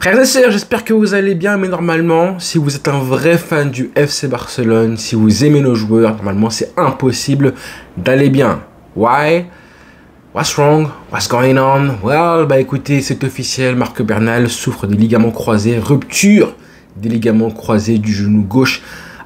Frères et sœurs, j'espère que vous allez bien, mais normalement, si vous êtes un vrai fan du FC Barcelone, si vous aimez nos joueurs, normalement c'est impossible d'aller bien. Why? What's wrong? What's going on? Well, bah écoutez, c'est officiel, Marc Bernal souffre des ligaments croisés, rupture des ligaments croisés du genou gauche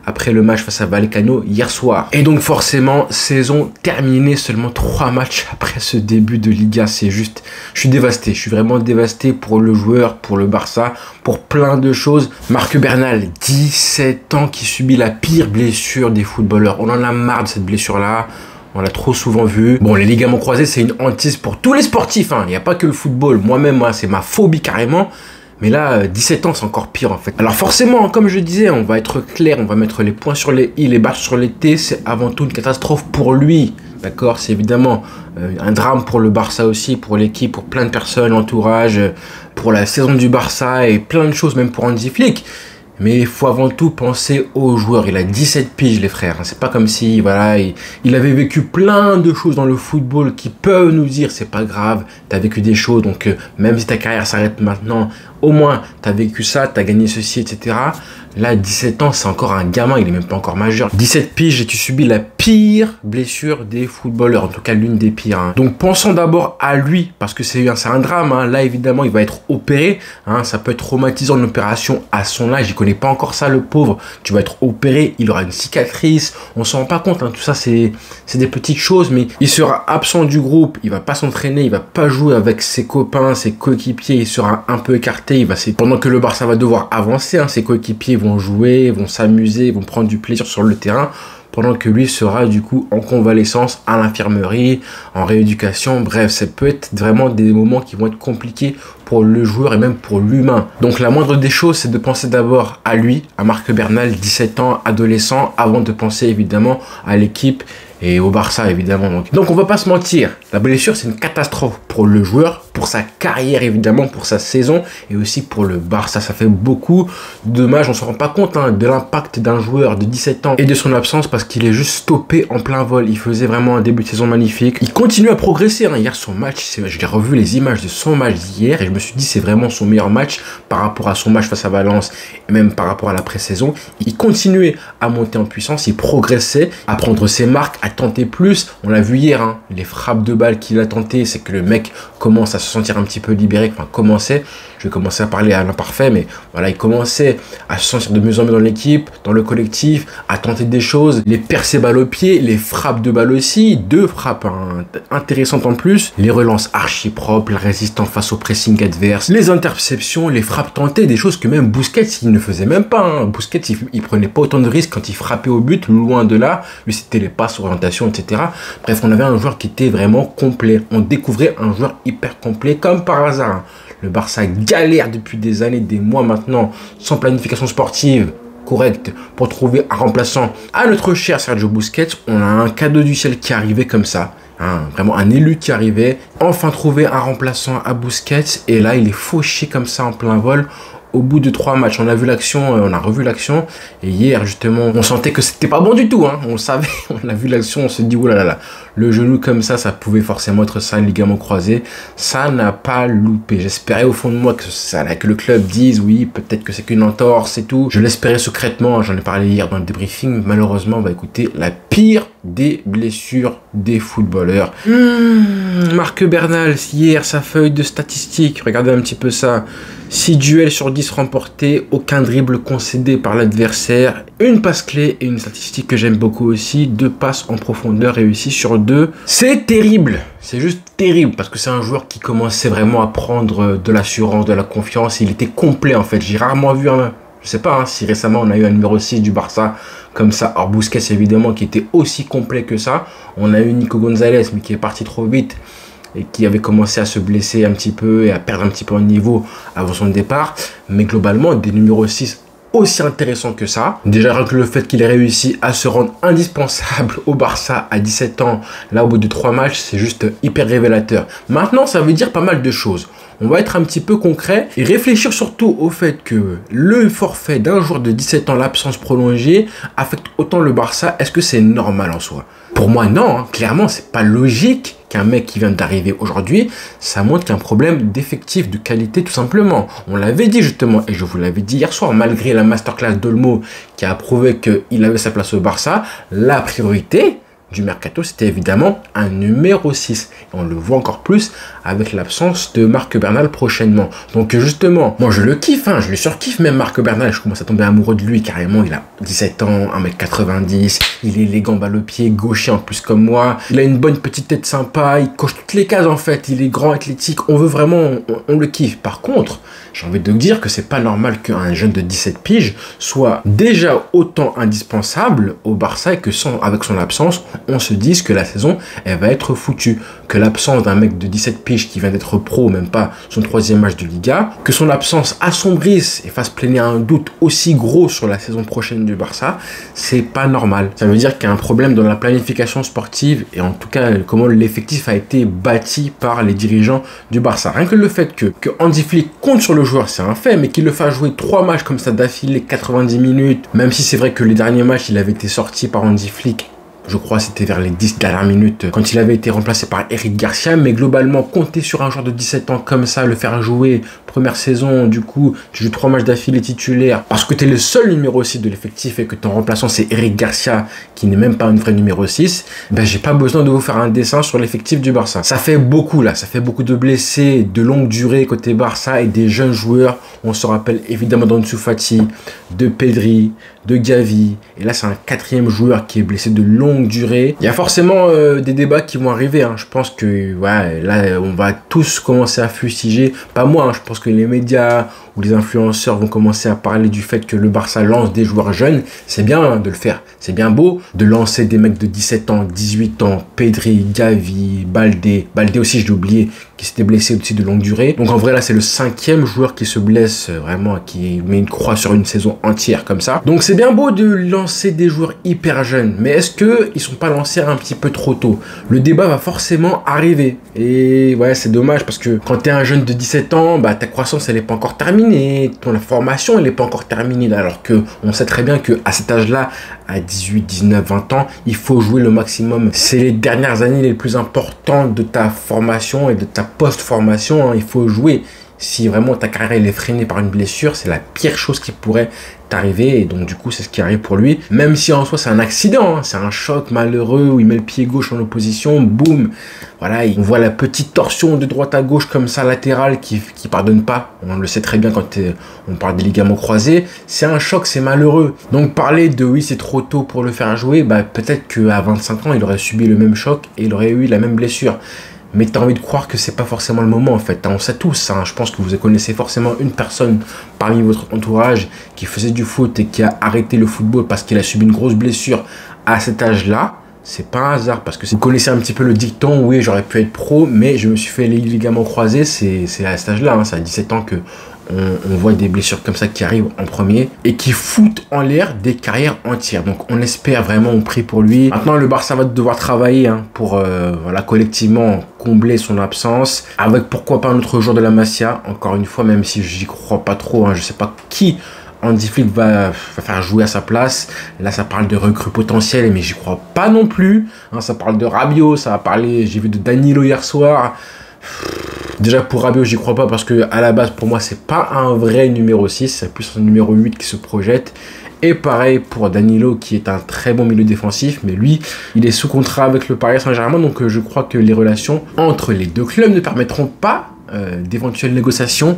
après le match face à Vallecano hier soir. Et donc forcément, saison terminée, seulement 3 matchs après ce début de Liga. C'est juste, je suis dévasté, je suis vraiment dévasté pour le joueur, pour le Barça, pour plein de choses. Marc Bernal, 17 ans, qui subit la pire blessure des footballeurs. On en a marre de cette blessure-là. On l'a trop souvent vu. Bon, les ligaments croisés, c'est une hantise pour tous les sportifs, hein. Il n'y a pas que le football. Moi-même, c'est ma phobie carrément. Mais là, 17 ans, c'est encore pire en fait. Alors forcément, comme je disais, on va être clair, on va mettre les points sur les i, les barres sur les t. C'est avant tout une catastrophe pour lui. D'accord? C'est évidemment un drame pour le Barça aussi, pour l'équipe, pour plein de personnes, l'entourage, pour la saison du Barça et plein de choses, même pour Hansi Flick. Mais il faut avant tout penser aux joueurs. Il a 17 piges, les frères. C'est pas comme si, voilà, il avait vécu plein de choses dans le football qui peuvent nous dire c'est pas grave, t'as vécu des choses, donc même si ta carrière s'arrête maintenant, au moins t'as vécu ça, t'as gagné ceci, etc. Là, 17 ans, c'est encore un gamin, il est même pas encore majeur. 17 piges et tu subis la pire blessure des footballeurs, en tout cas l'une des pires. Hein. Donc pensons d'abord à lui, parce que c'est un drame. Hein. Là, évidemment, il va être opéré. Hein. Ça peut être traumatisant une opération à son âge. Il connaît pas encore ça, le pauvre. Tu vas être opéré, il aura une cicatrice. On s'en rend pas compte. Hein. Tout ça, c'est des petites choses, mais il sera absent du groupe. Il va pas s'entraîner, il va pas jouer avec ses copains, ses coéquipiers. Il sera un peu écarté. Pendant que le Barça va devoir avancer, hein, ses coéquipiers vont jouer, vont s'amuser, vont prendre du plaisir sur le terrain, pendant que lui sera du coup en convalescence à l'infirmerie, en rééducation. Bref, ça peut être vraiment des moments qui vont être compliqués pour le joueur et même pour l'humain. Donc la moindre des choses, c'est de penser d'abord à lui, à Marc Bernal, 17 ans, adolescent, avant de penser évidemment à l'équipe et au Barça évidemment. Donc on va pas se mentir, la blessure c'est une catastrophe pour le joueur, pour sa carrière évidemment, pour sa saison et aussi pour le Barça. Ça fait beaucoup de dommages, on se rend pas compte hein, de l'impact d'un joueur de 17 ans et de son absence parce qu'il est juste stoppé en plein vol. Il faisait vraiment un début de saison magnifique. Il continue à progresser. Hein. Hier son match, j'ai revu les images de son match d'hier et je me suis dit c'est vraiment son meilleur match par rapport à son match face à Valence et même par rapport à la pré-saison. Il continuait à monter en puissance, il progressait, à prendre ses marques, à tenter plus. On l'a vu hier, hein, les frappes de balles qu'il a tenté, c'est que le mec commence à se sentir un petit peu libéré, enfin commençait, je vais commencer à parler à l'imparfait, mais voilà, il commençait à se sentir de mieux en mieux dans l'équipe, dans le collectif, à tenter des choses, les percées balles au pied, les frappes de balles aussi, 2 frappes hein, intéressantes en plus, les relances archi propres, la résistance face au pressing adverse, les interceptions, les frappes tentées, des choses que même Busquets il ne faisait même pas. Hein. Busquets il prenait pas autant de risques quand il frappait au but, loin de là, lui c'était les passes, orientation, etc. Bref, on avait un joueur qui était vraiment complet, on découvrait un joueur hyper complet comme par hasard. Hein. Le Barça galère depuis des années, des mois maintenant, sans planification sportive correcte pour trouver un remplaçant à notre cher Sergio Busquets. On a un cadeau du ciel qui arrivait comme ça. Hein, vraiment un élu qui arrivait, enfin trouver un remplaçant à Busquets et là il est fauché comme ça en plein vol. Au bout de 3 matchs, on a vu l'action, on a revu l'action et hier justement on sentait que c'était pas bon du tout, hein. On le savait, on a vu l'action, on se dit oulala, le genou comme ça pouvait forcément être ça, un ligament croisé, ça n'a pas loupé. J'espérais au fond de moi que le club dise oui, peut-être que c'est qu'une entorse et tout, je l'espérais secrètement, j'en ai parlé hier dans le débriefing, malheureusement bah écoutez, la pire des blessures des footballeurs. Marc Bernal, hier sa feuille de statistiques, regardez un petit peu ça. 6 duels sur 10 remportés, aucun dribble concédé par l'adversaire, une passe clé et une statistique que j'aime beaucoup aussi, 2 passes en profondeur réussies sur 2. C'est terrible, c'est juste terrible parce que c'est un joueur qui commençait vraiment à prendre de l'assurance, de la confiance, il était complet en fait. J'ai rarement vu un... Je sais pas hein, si récemment on a eu un numéro 6 du Barça comme ça. Alors Busquets évidemment qui était aussi complet que ça. On a eu Nico Gonzalez mais qui est parti trop vite et qui avait commencé à se blesser un petit peu et à perdre un petit peu en niveau avant son départ. Mais globalement des numéros 6 aussi intéressants que ça. Déjà rien que le fait qu'il ait réussi à se rendre indispensable au Barça à 17 ans, là au bout de 3 matchs, c'est juste hyper révélateur. Maintenant ça veut dire pas mal de choses. On va être un petit peu concret et réfléchir surtout au fait que le forfait d'un joueur de 17 ans, l'absence prolongée, affecte autant le Barça. Est-ce que c'est normal en soi? Pour moi, non. Hein. Clairement, c'est pas logique qu'un mec qui vient d'arriver aujourd'hui, ça montre qu'il y a un problème d'effectif, de qualité tout simplement. On l'avait dit justement, et je vous l'avais dit hier soir, malgré la masterclass d'Olmo qui a prouvé qu'il avait sa place au Barça, la priorité du mercato, c'était évidemment un numéro 6. Et on le voit encore plus avec l'absence de Marc Bernal prochainement. Donc justement, moi je le kiffe, je le surkiffe même Marc Bernal. Je commence à tomber amoureux de lui carrément. Il a 17 ans, 1m90, il est élégant, balle au pied, gaucher en plus comme moi. Il a une bonne petite tête sympa, il coche toutes les cases en fait. Il est grand, athlétique, on veut vraiment, on le kiffe. Par contre, j'ai envie de dire que c'est pas normal qu'un jeune de 17 piges soit déjà autant indispensable au Barça et que avec son absence, on se dise que la saison, elle va être foutue. Que l'absence d'un mec de 17 piges qui vient d'être pro, même pas son 3e match de Liga, que son absence assombrisse et fasse planer un doute aussi gros sur la saison prochaine du Barça, c'est pas normal. Ça veut dire qu'il y a un problème dans la planification sportive et en tout cas comment l'effectif a été bâti par les dirigeants du Barça. Rien que le fait que Hansi Flick compte sur le joueur, c'est un fait, mais qu'il le fasse jouer 3 matchs comme ça d'affilée, 90 minutes, même si c'est vrai que les derniers matchs, il avait été sorti par Hansi Flick, je crois c'était vers les 10 dernières minutes quand il avait été remplacé par Eric Garcia, mais globalement compter sur un joueur de 17 ans comme ça, le faire jouer première saison, du coup tu joues 3 matchs d'affilée titulaire parce que tu es le seul numéro 6 de l'effectif et que ton remplaçant c'est Eric Garcia qui n'est même pas un vrai numéro 6, ben j'ai pas besoin de vous faire un dessin sur l'effectif du Barça. Ça fait beaucoup là, ça fait beaucoup de blessés, de longue durée côté Barça et des jeunes joueurs. On se rappelle évidemment d'Ansu Fati, de Pedri, de Gavi, et là c'est un 4e joueur qui est blessé de longue durée. Il y a forcément des débats qui vont arriver, je pense que ouais, là on va tous commencer à fustiger, pas moi, je pense que les médias ou les influenceurs vont commencer à parler du fait que le Barça lance des joueurs jeunes. C'est bien de le faire, c'est bien beau de lancer des mecs de 17 ans, 18 ans, Pedri, Gavi, Baldé aussi je l'ai oublié, qui s'était blessé aussi de longue durée. Donc en vrai là c'est le 5e joueur qui se blesse vraiment, qui met une croix sur une saison entière comme ça. Donc c'est bien beau de lancer des joueurs hyper jeunes, mais est-ce que ils sont pas lancés un petit peu trop tôt? Le débat va forcément arriver. Et ouais, c'est dommage parce que quand tu es un jeune de 17 ans, bah ta croissance elle est pas encore terminée, la formation elle est pas encore terminée, alors que on sait très bien que à cet âge-là, à 18, 19, 20 ans, il faut jouer le maximum. C'est les dernières années les plus importantes de ta formation et de ta post-formation, il faut jouer. Si vraiment ta carrière elle est freinée par une blessure, c'est la pire chose qui pourrait t'arriver, et donc du coup c'est ce qui arrive pour lui, même si en soi c'est un accident, c'est un choc malheureux où il met le pied gauche en opposition, boum, voilà, on voit la petite torsion de droite à gauche comme ça latérale qui pardonne pas. On le sait très bien quand on parle des ligaments croisés, c'est un choc, c'est malheureux. Donc parler de oui c'est trop tôt pour le faire jouer, bah peut-être qu'à 25 ans il aurait subi le même choc et il aurait eu la même blessure. Mais tu as envie de croire que c'est pas forcément le moment en fait. On sait tous, je pense que vous connaissez forcément une personne parmi votre entourage qui faisait du foot et qui a arrêté le football parce qu'il a subi une grosse blessure à cet âge-là. C'est pas un hasard parce que vous connaissez un petit peu le dicton, oui j'aurais pu être pro mais je me suis fait les ligaments croisés, c'est à cet âge-là, c'est à 17 ans que on voit des blessures comme ça qui arrivent en premier et qui foutent en l'air des carrières entières. Donc on espère vraiment, on prie pour lui. Maintenant le Barça va devoir travailler pour voilà, collectivement combler son absence avec pourquoi pas un autre joueur de la Masia, encore une fois, même si j'y crois pas trop, je sais pas qui Hansi Flick va faire jouer à sa place. Là ça parle de recrues potentielles mais j'y crois pas non plus, ça parle de Rabiot, ça va parler, j'ai vu de Danilo hier soir. Déjà pour Rabiot j'y crois pas parce que à la base pour moi c'est pas un vrai numéro 6, c'est plus un numéro 8 qui se projette. Et pareil pour Danilo qui est un très bon milieu défensif, mais lui il est sous contrat avec le Paris Saint-Germain, donc je crois que les relations entre les deux clubs ne permettront pas d'éventuelles négociations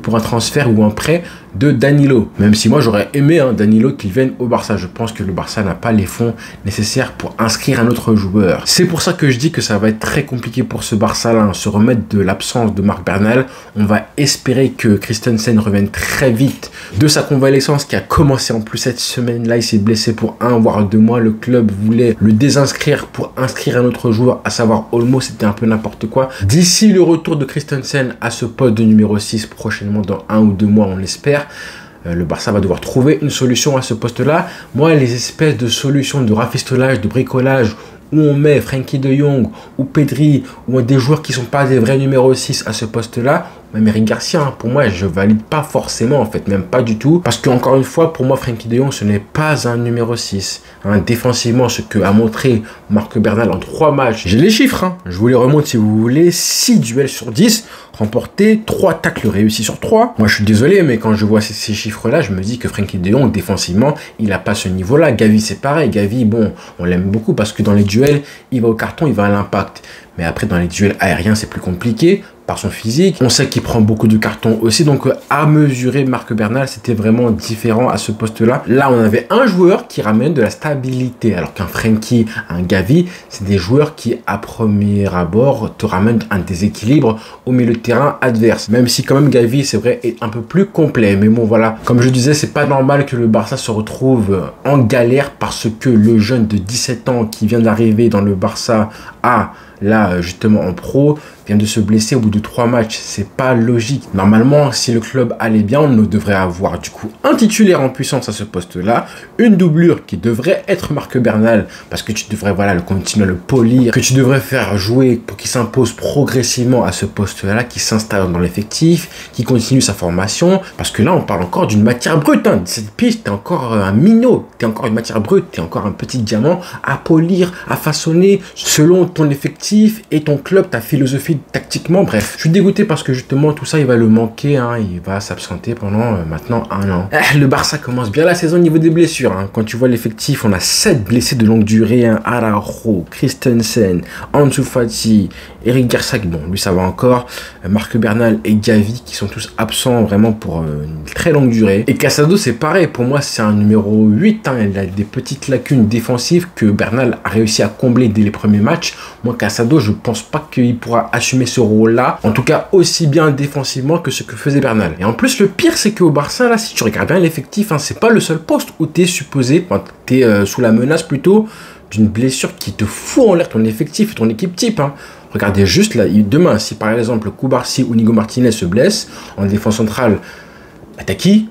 pour un transfert ou un prêt de Danilo. Même si moi j'aurais aimé Danilo qu'il vienne au Barça. Je pense que le Barça n'a pas les fonds nécessaires pour inscrire un autre joueur. C'est pour ça que je dis que ça va être très compliqué pour ce Barça-là, se remettre de l'absence de Marc Bernal. On va espérer que Christensen revienne très vite de sa convalescence qui a commencé en plus cette semaine-là. Il s'est blessé pour 1 voire 2 mois. Le club voulait le désinscrire pour inscrire un autre joueur, à savoir Olmo. C'était un peu n'importe quoi. D'ici le retour de Christensen à ce poste de numéro 6 prochainement dans 1 ou 2 mois, on l'espère, le Barça va devoir trouver une solution à ce poste-là. Moi, les espèces de solutions de rafistolage, de bricolage, où on met Frenkie de Jong ou Pedri, ou des joueurs qui ne sont pas des vrais numéros 6 à ce poste-là, même Eric Garcia, hein, pour moi, je valide pas forcément, en fait, même pas du tout. Parce que, encore une fois, pour moi, Frenkie de Jong, ce n'est pas un numéro 6. Hein, défensivement, ce que a montré Marc Bernal en 3 matchs, j'ai les chiffres, hein, je vous les remonte si vous voulez, 6 duels sur 10, remportés, 3 tacles réussis sur 3. Moi, je suis désolé, mais quand je vois ces chiffres-là, je me dis que Frenkie de Jong, défensivement, il n'a pas ce niveau-là. Gavi, c'est pareil. Gavi, bon, on l'aime beaucoup parce que dans les duels, il va au carton, il va à l'impact. Mais après, dans les duels aériens, c'est plus compliqué par son physique. On sait qu'il prend beaucoup de cartons aussi. Donc, à mesurer, Marc Bernal, c'était vraiment différent à ce poste-là. Là, on avait un joueur qui ramène de la stabilité. Alors qu'un Frenkie, un Gavi, c'est des joueurs qui, à premier abord, te ramènent un déséquilibre au milieu de terrain adverse. Même si, quand même, Gavi, c'est vrai, est un peu plus complet. Mais bon, voilà. Comme je disais, c'est pas normal que le Barça se retrouve en galère parce que le jeune de 17 ans qui vient d'arriver dans le Barça a là justement en pro vient de se blesser au bout de 3 matchs. C'est pas logique. Normalement, si le club allait bien, on devrait avoir du coup un titulaire en puissance à ce poste-là, une doublure qui devrait être Marc Bernal, parce que tu devrais voilà le continuer à le polir, que tu devrais faire jouer pour qu'il s'impose progressivement à ce poste-là, qui s'installe dans l'effectif, qui continue sa formation, parce que là on parle encore d'une matière brute. Hein. Cette piste, t'es encore un minot, t'es encore une matière brute, t'es encore un petit diamant à polir, à façonner selon ton effectif et ton club, ta philosophie tactiquement. Bref, je suis dégoûté parce que justement tout ça il va le manquer, hein. Il va s'absenter pendant maintenant 1 an. Le Barça commence bien la saison au niveau des blessures, hein. Quand tu vois l'effectif, on a 7 blessés de longue durée, hein. Araujo, Christensen, Ansu Fati, Eric Garcia, bon lui ça va encore, Marc Bernal et Gavi qui sont tous absents vraiment pour une très longue durée. Et Casado c'est pareil, pour moi c'est un numéro 8, hein. Il a des petites lacunes défensives que Bernal a réussi à combler dès les premiers matchs. Moi Casado, je pense pas qu'il pourra assumer ce rôle-là, en tout cas aussi bien défensivement que ce que faisait Bernal. Et en plus, le pire, c'est qu'au Barça, là, si tu regardes bien l'effectif, hein, c'est pas le seul poste où tu es supposé, enfin, tu es sous la menace plutôt d'une blessure qui te fout en l'air ton effectif et ton équipe type. Hein. Regardez juste là, demain, si par exemple Cubarsí ou Nico Martinez se blessent en défense centrale, bah, t'as qui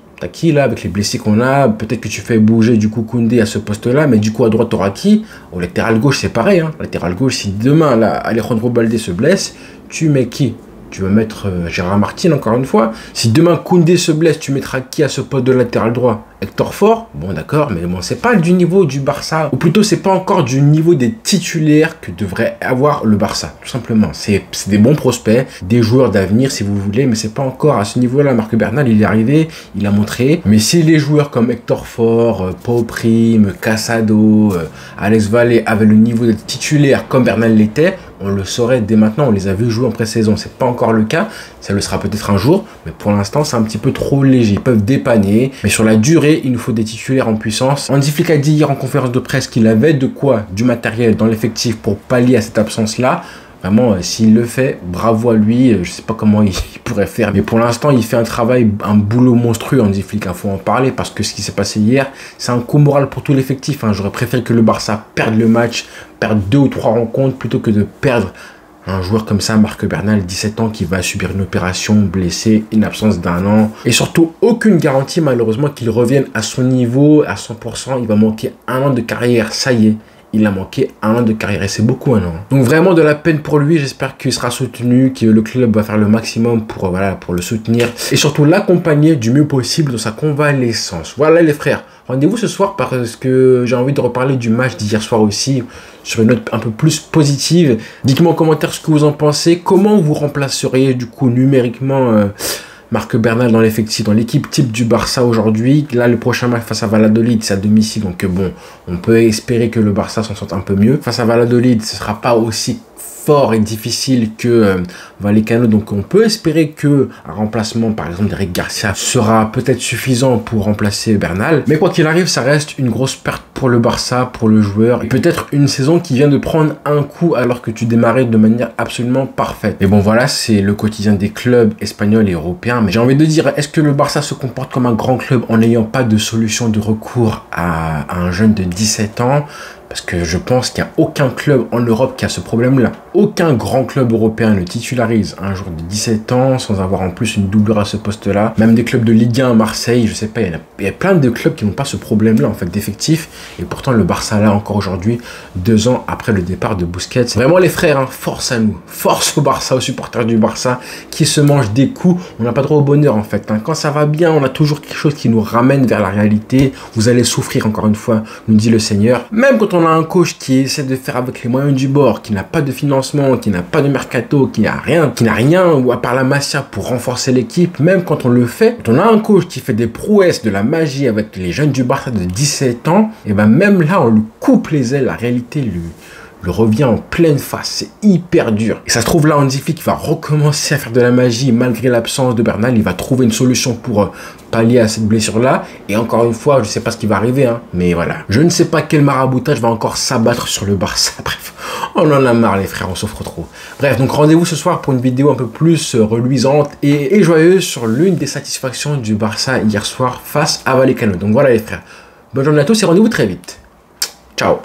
là avec les blessés qu'on a? Peut-être que tu fais bouger du coup Koundé à ce poste-là, mais du coup à droite t'auras qui? Au latéral gauche c'est pareil, hein. Latéral gauche, si demain là Alejandro Baldé se blesse, tu mets qui? Tu vas mettre Gérard Martin encore une fois. Si demain Koundé se blesse, tu mettras qui à ce poste de latéral droit? Hector Fort, bon d'accord, mais bon, c'est pas du niveau du Barça, ou plutôt c'est pas encore du niveau des titulaires que devrait avoir le Barça, tout simplement. C'est des bons prospects, des joueurs d'avenir si vous voulez, mais c'est pas encore à ce niveau-là. Marc Bernal, il est arrivé, il a montré, mais si les joueurs comme Hector Fort, Pau Prime, Casado, Alex Vallée avaient le niveau d'être titulaires comme Bernal l'était, on le saurait dès maintenant, on les a vus jouer en pré-saison. C'est pas encore le cas, ça le sera peut-être un jour, mais pour l'instant c'est un petit peu trop léger. Ils peuvent dépanner, mais sur la durée, il nous faut des titulaires en puissance. Hansi Flick a dit hier en conférence de presse qu'il avait de quoi, du matériel dans l'effectif pour pallier à cette absence-là. Vraiment, s'il le fait, bravo à lui. Je sais pas comment il pourrait faire, mais pour l'instant, il fait un travail, un boulot monstrueux. Hansi Flick, il faut en parler parce que ce qui s'est passé hier, c'est un coup moral pour tout l'effectif. Hein. J'aurais préféré que le Barça perde le match, perde 2 ou 3 rencontres plutôt que de perdre un joueur comme ça, Marc Bernal, 17 ans, qui va subir une opération, blessé, une absence d'1 an. Et surtout, aucune garantie, malheureusement, qu'il revienne à son niveau, à 100%. Il va manquer 1 an de carrière, ça y est. Il a manqué 1 an de carrière et c'est beaucoup 1 an. Donc vraiment de la peine pour lui. J'espère qu'il sera soutenu, que le club va faire le maximum pour, voilà, pour le soutenir. Et surtout l'accompagner du mieux possible dans sa convalescence. Voilà les frères. Rendez-vous ce soir parce que j'ai envie de reparler du match d'hier soir aussi sur une note un peu plus positive. Dites-moi en commentaire ce que vous en pensez. Comment vous remplaceriez du coup numériquement Marc Bernal dans l'effectif, dans l'équipe type du Barça aujourd'hui. Là, le prochain match face à Valladolid, c'est à domicile. Donc bon, on peut espérer que le Barça s'en sorte un peu mieux. Face à Valladolid, ce ne sera pas aussi fort et difficile que Vallecano, donc on peut espérer que un remplacement par exemple d'Eric Garcia sera peut-être suffisant pour remplacer Bernal, mais quoi qu'il arrive ça reste une grosse perte pour le Barça, pour le joueur, et peut-être une saison qui vient de prendre un coup alors que tu démarrais de manière absolument parfaite. Mais bon voilà, c'est le quotidien des clubs espagnols et européens, mais j'ai envie de dire, est-ce que le Barça se comporte comme un grand club en n'ayant pas de solution de recours à un jeune de 17 ans? Parce que je pense qu'il n'y a aucun club en Europe qui a ce problème-là. Aucun grand club européen ne titularise un joueur de 17 ans sans avoir en plus une doublure à ce poste-là. Même des clubs de Ligue 1, Marseille, je sais pas, il y a plein de clubs qui n'ont pas ce problème-là en fait d'effectif. Et pourtant, le Barça là, encore aujourd'hui, 2 ans après le départ de Busquets. Vraiment les frères, hein, force à nous. Force au Barça, aux supporters du Barça, qui se mangent des coups. On n'a pas droit au bonheur en fait. Hein. Quand ça va bien, on a toujours quelque chose qui nous ramène vers la réalité. Vous allez souffrir encore une fois, nous dit le Seigneur. Même quand on a un coach qui essaie de faire avec les moyens du bord, qui n'a pas de financement, qui n'a pas de mercato, qui n'a rien, ou à part la Masia pour renforcer l'équipe, même quand on le fait, quand on a un coach qui fait des prouesses, de la magie avec les jeunes du Barça de 17 ans, et ben même là, on lui coupe les ailes, la réalité le revient en pleine face, c'est hyper dur. Et ça se trouve là, Hansi Flick va recommencer à faire de la magie malgré l'absence de Bernal, il va trouver une solution pour pallier à cette blessure-là. Et encore une fois, je ne sais pas ce qui va arriver, hein, mais voilà. Je ne sais pas quel maraboutage va encore s'abattre sur le Barça. Bref, on en a marre les frères, on souffre trop. Bref, donc rendez-vous ce soir pour une vidéo un peu plus reluisante et joyeuse sur l'une des satisfactions du Barça hier soir face à Vallecano. Donc voilà les frères, bonne journée à tous et rendez-vous très vite. Ciao.